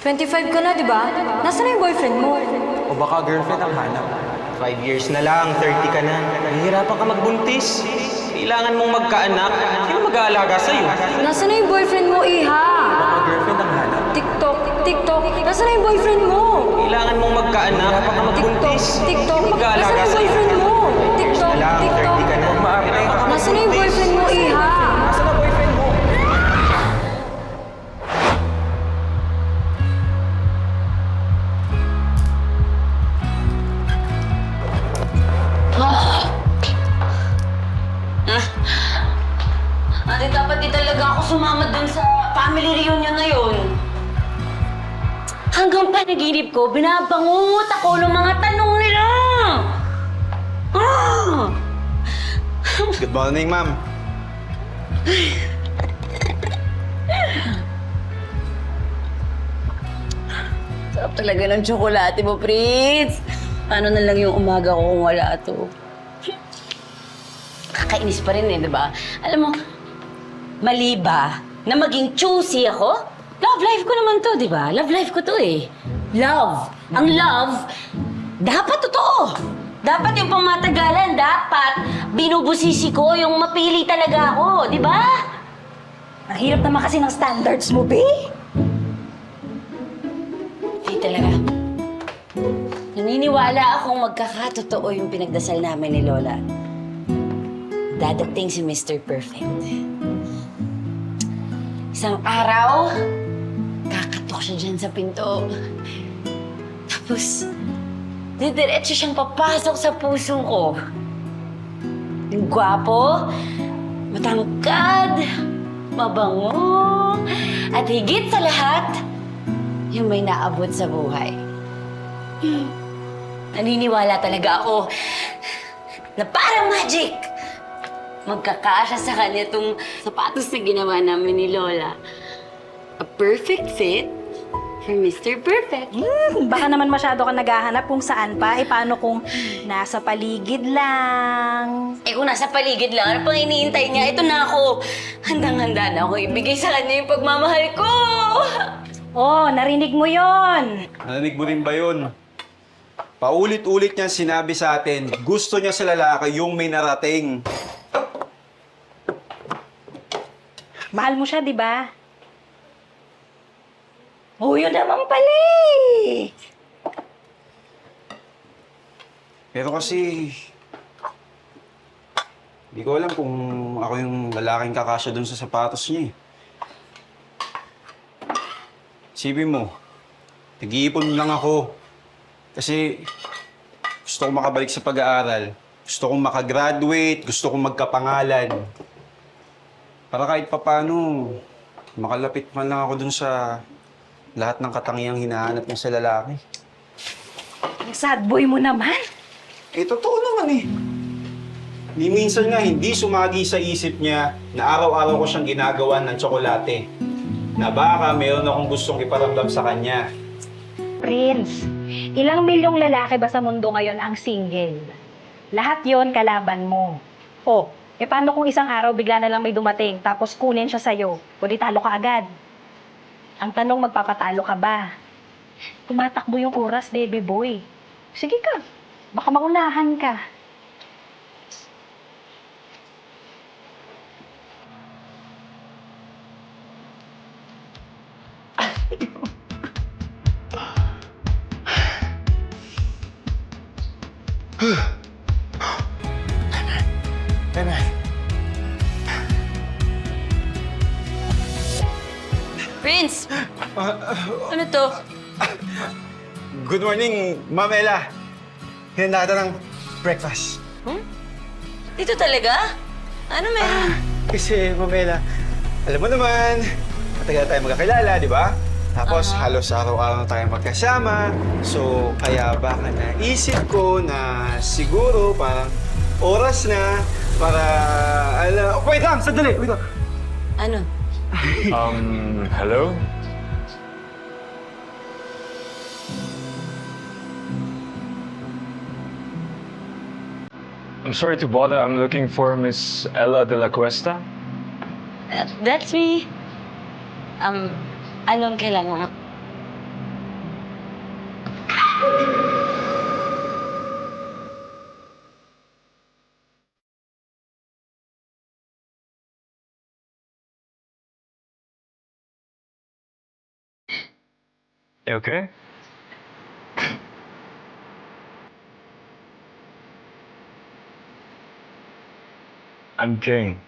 25 ka na, di ba? Nasaan na yung boyfriend mo? O baka girlfriend ang hanap. 5 years na lang, 30 ka na. Nahihirapan ka magbuntis. Kailangan mong magkaanak. Sino mag-aalaga sa'yo? Nasaan na yung boyfriend mo, Iha? Baka girlfriend ang hanap. TikTok. Nasaan na yung boyfriend mo? Kailangan mong magkaanak. Nahihirapan ka magbuntis. TikTok. Sino mag-aalaga Nasaan na yung sa'yo? boyfriend mo? TikTok. Na lang, 30 ka na. Nasaan na yung boyfriend mo, Iha? Nasaan na boyfriend mo? Ate, dapat di talaga ako sumama dun sa family reunion na yun. Hanggang panaginip ko, binabangot ako ng mga tanong nila. Ah! Good morning, ma'am. Sarap talaga ng tsokolate mo, Prince. Paano na lang yung umaga ko kung wala to? Kakainis pa rin eh, di ba? Alam mo, mali ba na maging choosy ako? Love life ko naman to, di ba? Love life ko to eh. Love. Ang love, dapat totoo. Dapat yung pangmatagalan, dapat binubusisi ko yung mapili talaga ako, di ba? Ang hirap naman kasi ng standards mo, be. Hindi talaga. Naniniwala akong magkakatotoo yung pinagdasal namin ni Lola. Dadating si Mr. Perfect. Isang araw, kakatok siya dyan sa pinto. Tapos, didiretso siyang papasok sa puso ko. Yung gwapo, matangkad, mabango, at higit sa lahat, yung may naabot sa buhay. Naniniwala talaga ako na parang magic! Magkakasya sa kanya itong sapatos na ginawa namin ni Lola. A perfect fit for Mr. Perfect. Baka naman masyado ka naghahanap kung saan pa. Eh, paano kung nasa paligid lang? Eh kung nasa paligid lang, ano pang iniintay niya? Ito na ako. Handang-handa na ako ibigay sa kanya yung pagmamahal ko. Oh, narinig mo yon. Narinig mo rin ba yun? Paulit-ulit niya sinabi sa atin, gusto niya sa lalaki yung may narating. Mahal mo siya, di ba? Oh, yun naman pala eh. Pero kasi, hindi ko alam kung ako yung lalaking kakasya dun sa sapatos niya eh. Isipin mo, nag-iipon lang ako. Kasi gusto kong makabalik sa pag-aaral. Gusto kong makagraduate, gusto kong magkapangalan. Para kahit papano, makalapit man lang ako dun sa lahat ng katangiang hinahanap niya sa lalaki. Ang sad boy mo naman. Eh, totoo naman eh. Ni minsan nga hindi sumagi sa isip niya na araw-araw ko siyang ginagawan ng tsokolate. Na baka mayroon akong gustong iparamdam sa kanya. Prince, ilang milyong lalaki ba sa mundo ngayon ang single? Lahat yon kalaban mo. Oh, eh paano kung isang araw bigla na lang may dumating tapos kunin siya sa'yo? O di talo ka agad. Ang tanong, magpapatalo ka ba? Tumatakbo yung oras, baby boy. Sige ka, baka maunahan ka. Prince! Ano to? Good morning, Ma'am Ella. Hinanda kita ng breakfast. Dito talaga? Ano meron? Kasi, Ma'am Ella, alam mo naman, matagal tayo magkakilala, di ba? Tapos, halos araw-araw na tayo magkasama. So, kaya baka naisip ko na siguro parang oras na para... wait lang! Sandali! Wait lang! Ano? Hello? I'm sorry to bother. I'm looking for Miss Ella de la Cuesta. That's me. Anong kailangan? You okay? I'm King.